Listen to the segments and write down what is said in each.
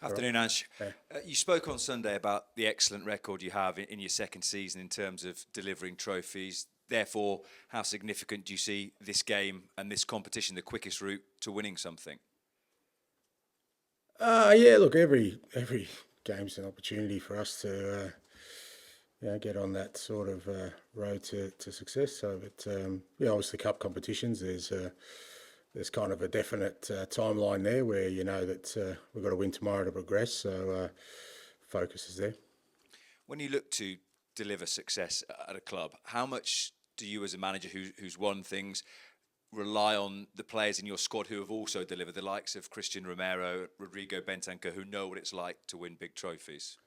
Afternoon, Ange. Yeah. You spoke on Sunday about the excellent record you have in your second season in terms of delivering trophies. Therefore, how significant do you see this game and this competition, the quickest route to winning something? Yeah. Look, every game's an opportunity for us to get on that sort of road to success. So, but obviously, cup competitions. There's kind of a definite timeline there where you know that we've got to win tomorrow to progress. So, focus is there. When you look to deliver success at a club, how much do you, as a manager who's won things, rely on the players in your squad who have also delivered, the likes of Christian Romero, Rodrigo Bentancur, who know what it's like to win big trophies?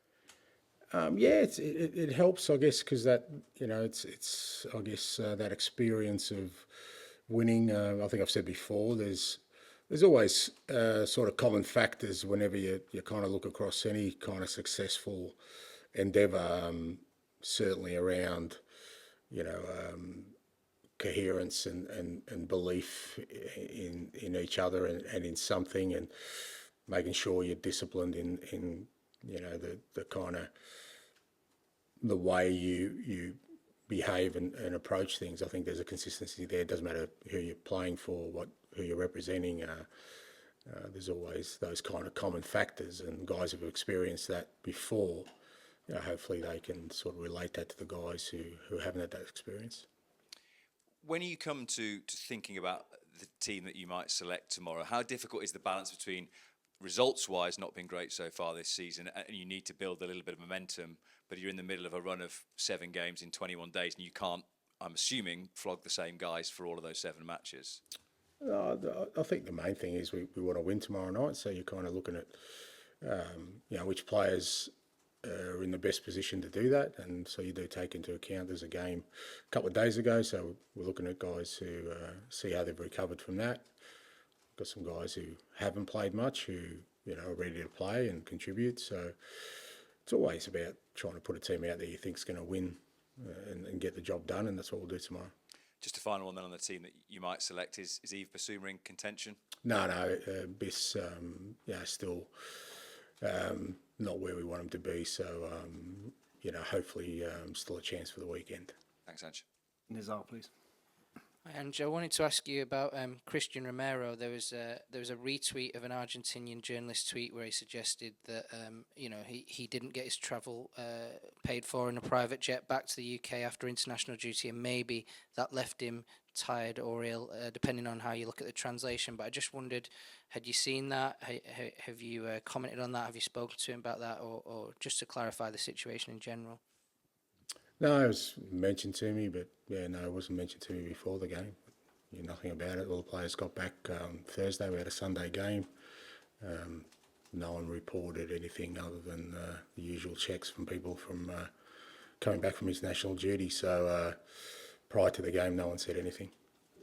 Yeah, it helps, I guess, because that it's I guess that experience of winning. I think I've said before. There's always sort of common factors whenever you kind of look across any kind of successful endeavour. Certainly around you know coherence and belief in each other and in something, and making sure you're disciplined in the kind of the way you behave and approach things. I think there's a consistency there. It doesn't matter who you're playing for, who you're representing. There's always those kind of common factors, and guys who've experienced that before. Hopefully they can sort of relate that to the guys who haven't had that experience. When you come to thinking about the team that you might select tomorrow, how difficult is the balance between results-wise not being great so far this season, and you need to build a little bit of momentum, but you're in the middle of a run of 7 games in 21 days, and you can't, I'm assuming, flog the same guys for all of those 7 matches? I think the main thing is we want to win tomorrow night, so you're kind of looking at which players are in the best position to do that, and so you do take into account there's a game a couple of days ago, so we're looking at guys who see how they've recovered from that. Got some guys who haven't played much who are ready to play and contribute. So it's always about trying to put a team out there you think's going to win and get the job done, and that's what we'll do tomorrow. Just a final one then on the team that you might select is Yves Bissouma in contention? No, Biss, still not where we want him to be. So hopefully still a chance for the weekend. Thanks, Ange. Nizar, please. And I wanted to ask you about Christian Romero. There was a retweet of an Argentinian journalist tweet where he suggested that he didn't get his travel paid for in a private jet back to the UK after international duty, and maybe that left him tired or ill, depending on how you look at the translation. But I just wondered, had you seen that? Have you commented on that? Have you spoken to him about that, or just to clarify the situation in general? No, it was mentioned to me, but no, it wasn't mentioned to me before the game. Knew nothing about it. All the players got back Thursday. We had a Sunday game. No one reported anything other than the usual checks from people from coming back from international duty. So prior to the game, no one said anything.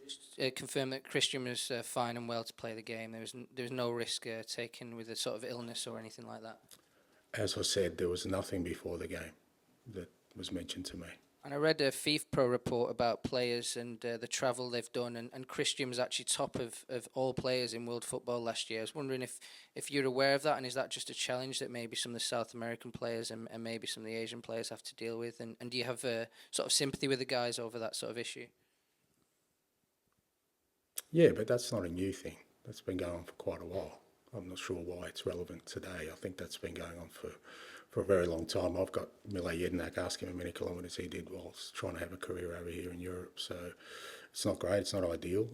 Just confirm that Christian was fine and well to play the game. There was no risk taken with a sort of illness or anything like that. As I said, there was nothing before the game that was mentioned to me. And I read a FIFPro report about players and the travel they've done, and Christian was actually top of all players in world football last year. I was wondering if you're aware of that, and is that just a challenge that maybe some of the South American players and maybe some of the Asian players have to deal with, and do you have sort of sympathy with the guys over that sort of issue? Yeah, but that's not a new thing. That's been going on for quite a while. I'm not sure why it's relevant today. I think that's been going on for a very long time. I've got Mile Jedinak asking how many kilometres he did whilst trying to have a career over here in Europe. So it's not great. It's not ideal.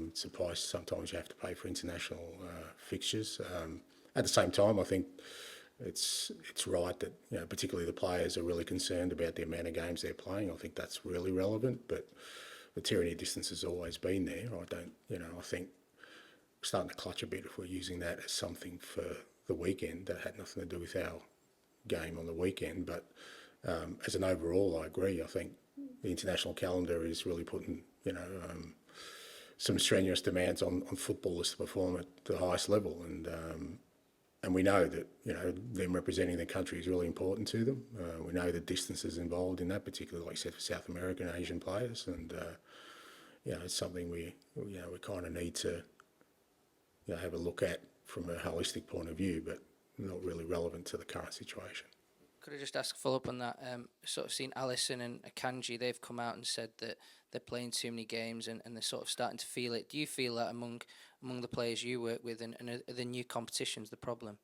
It's a price sometimes you have to pay for international fixtures. At the same time, I think it's right that particularly the players are really concerned about the amount of games they're playing. I think that's really relevant. But the tyranny of distance has always been there. I think we're starting to clutch a bit if we're using that as something for the weekend that had nothing to do with our game on the weekend. But as an overall, I agree. I think the international calendar is really putting some strenuous demands on footballers to perform at the highest level, and we know that them representing their country is really important to them. We know the distances involved in that, particularly like I said for South American and Asian players, and it's something we kind of need to have a look at from a holistic point of view. But not really relevant to the current situation. Could I just ask a follow-up on that? Sort of seen Allison and Akanji, they've come out and said that they're playing too many games and they're sort of starting to feel it. Do you feel that among the players you work with, and are the new competitions the problem?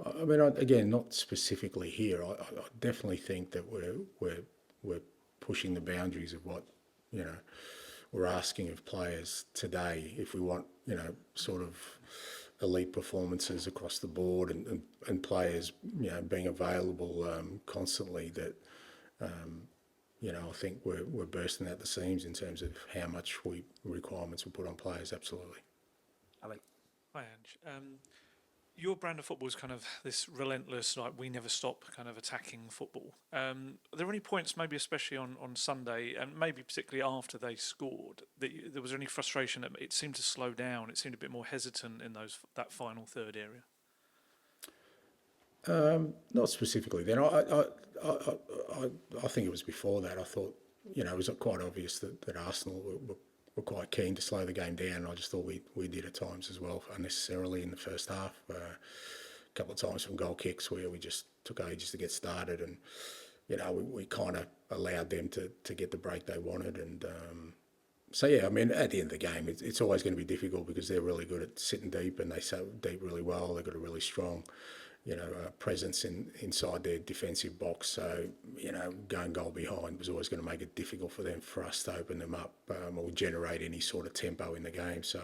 I mean, again, not specifically here. I definitely think that we're pushing the boundaries of what, you know, we're asking of players today. If we want, you know, sort of elite performances across the board and players, you know, being available constantly, that, you know, I think we're bursting at the seams in terms of how much requirements we put on players. Absolutely. Ali. Hi, Ange. Your brand of football is kind of this relentless, like, we never stop kind of attacking football. Are there any points, maybe especially on Sunday, and maybe particularly after they scored, that there was any frustration that it seemed to slow down? It seemed a bit more hesitant in that final third area. Not specifically. Then I think it was before that. I thought, you know, it was quite obvious that Arsenal were quite keen to slow the game down. I just thought we did at times as well, unnecessarily in the first half. A couple of times from goal kicks where we just took ages to get started, and, you know, we kind of allowed them to get the break they wanted. And so, yeah, I mean, at the end of the game, it's always going to be difficult because they're really good at sitting deep, and they sit deep really well. They've got a really strong, you know, presence inside their defensive box. So, you know, going goal behind was always going to make it difficult for us to open them up or generate any sort of tempo in the game. So,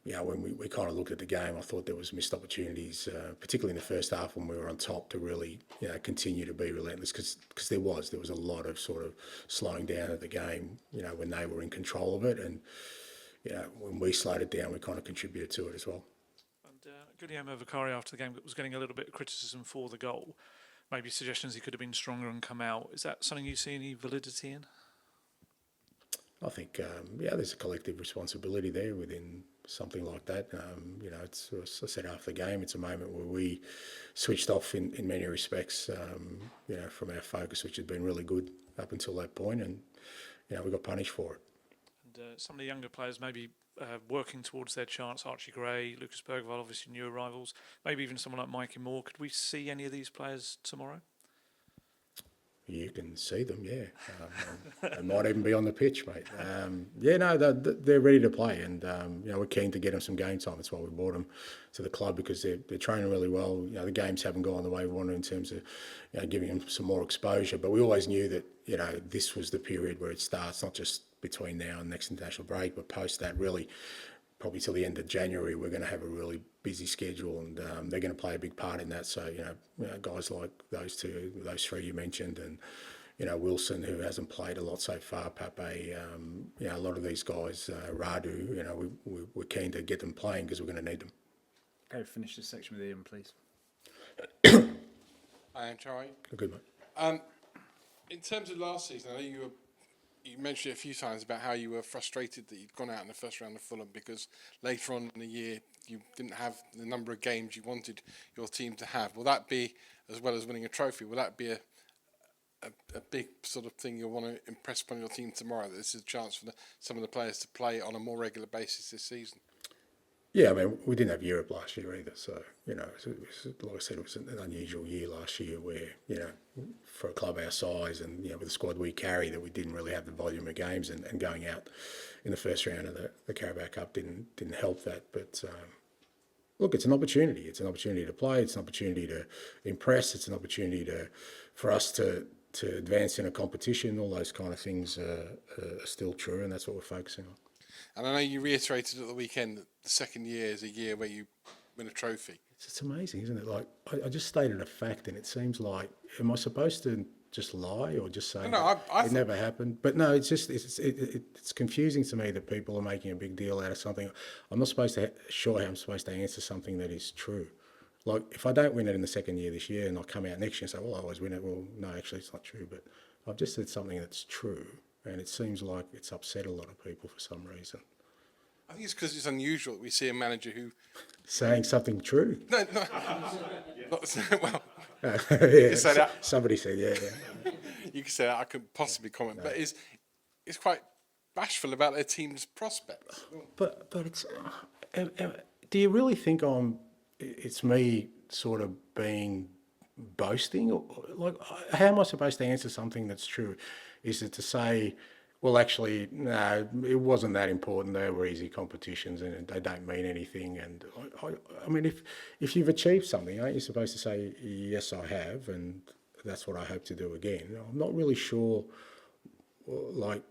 you know, when we kind of looked at the game, I thought there was missed opportunities, particularly in the first half when we were on top, to really, you know, continue to be relentless, because there was a lot of sort of slowing down of the game, you know, when they were in control of it. And, you know, when we slowed it down, we kind of contributed to it as well. Guillermo Vicari after the game was getting a little bit of criticism for the goal, maybe suggestions he could have been stronger and come out. Is that something you see any validity in? I think, yeah, there's a collective responsibility there within something like that. You know, it's, as I said after the game, it's a moment where we switched off in many respects, you know, from our focus, which had been really good up until that point, and, you know, we got punished for it. And some of the younger players maybe working towards their chance, Archie Gray, Lucas Bergvall, obviously new arrivals, maybe even someone like Mikey Moore. Could we see any of these players tomorrow? You can see them, yeah. They might even be on the pitch, mate. Yeah, no, they're ready to play, and, you know, we're keen to get them some game time. That's why we brought them to the club, because they're training really well. You know, the games haven't gone the way we wanted in terms of, you know, giving them some more exposure. But we always knew that, you know, this was the period where it starts, not just between now and next international break, but post that, really, probably till the end of January, we're going to have a really busy schedule, and they're going to play a big part in that. So, you know, guys like those three you mentioned, and, you know, Wilson, who hasn't played a lot so far, Pape, you know, a lot of these guys, Radu, you know, we're keen to get them playing because we're going to need them. Okay, finish this section with Ian, please. Hi, Ange, how are you? Good, mate. In terms of last season, I know you mentioned it a few times about how you were frustrated that you'd gone out in the first round of Fulham because later on in the year you didn't have the number of games you wanted your team to have. Will that be, as well as winning a trophy, will that be a big sort of thing you'll want to impress upon your team tomorrow, that this is a chance for some of the players to play on a more regular basis this season? Yeah, I mean, we didn't have Europe last year either, so, you know, like I said, it was an unusual year last year where, you know, for a club our size and, you know, with the squad we carry, that we didn't really have the volume of games, and going out in the first round of the Carabao Cup didn't help that. But look, it's an opportunity. It's an opportunity to play. It's an opportunity to impress. It's an opportunity for us to advance in a competition. All those kind of things are still true, and that's what we're focusing on. And I know you reiterated at the weekend that the second year is a year where you win a trophy. It's amazing, isn't it? Like, I just stated a fact, and it seems like, am I supposed to just lie or just say it never happened? But no, it's just it's confusing to me that people are making a big deal out of something. I'm not sure how I'm supposed to answer something that is true. Like, if I don't win it in the second year this year and I come out next year and say, well, I always win it, well, no, actually it's not true. But I've just said something that's true, and it seems like it's upset a lot of people for some reason. I think it's because it's unusual that we see a manager who... Saying something true? No. Well, yeah, say that. Somebody said, yeah. You can say that, I could possibly comment, no. But it's quite bashful about their team's prospects. But it's... do you really think I'm it's me sort of being boasting. Like, how am I supposed to answer something that's true? Is it to say, well, actually, no, it wasn't that important. They were easy competitions and they don't mean anything. And I mean, if you've achieved something, aren't you supposed to say, yes, I have, and that's what I hope to do again? I'm not really sure, like,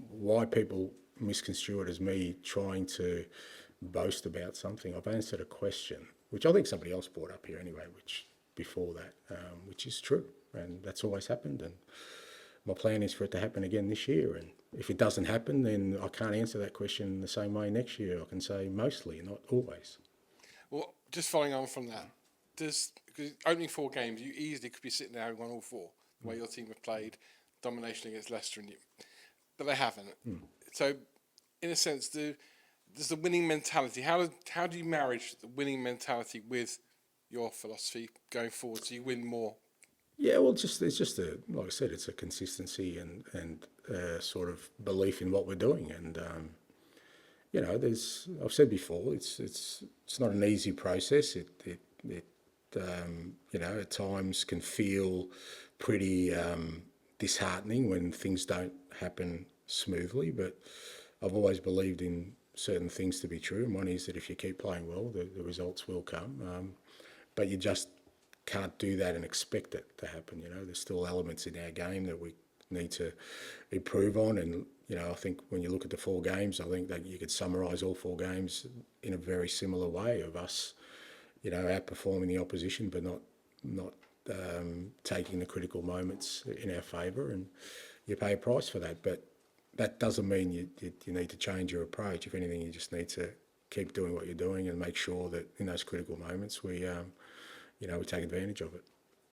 why people misconstrue it as me trying to boast about something. I've answered a question, which I think somebody else brought up here anyway, which before that, which is true, and that's always happened. And my plan is for it to happen again this year. And if it doesn't happen, then I can't answer that question the same way next year. I can say mostly, not always. Well, just following on from that, because opening 4 games, you easily could be sitting there having won all 4, the way your team have played, domination against Leicester and you, but they haven't. So, in a sense, there's the winning mentality. How do you marriage the winning mentality with your philosophy going forward so you win more? Yeah, well, it's just like I said, it's a consistency and sort of belief in what we're doing. And you know, I've said before, it's not an easy process. It you know, at times can feel pretty disheartening when things don't happen smoothly. But I've always believed in certain things to be true, and one is that if you keep playing well, the results will come. But you just can't do that and expect it to happen. You know, there's still elements in our game that we need to improve on. And, you know, I think when you look at the 4 games, I think that you could summarise all 4 games in a very similar way of us, you know, outperforming the opposition, but not taking the critical moments in our favour, and you pay a price for that. But that doesn't mean you need to change your approach. If anything, you just need to keep doing what you're doing and make sure that in those critical moments we take advantage of it.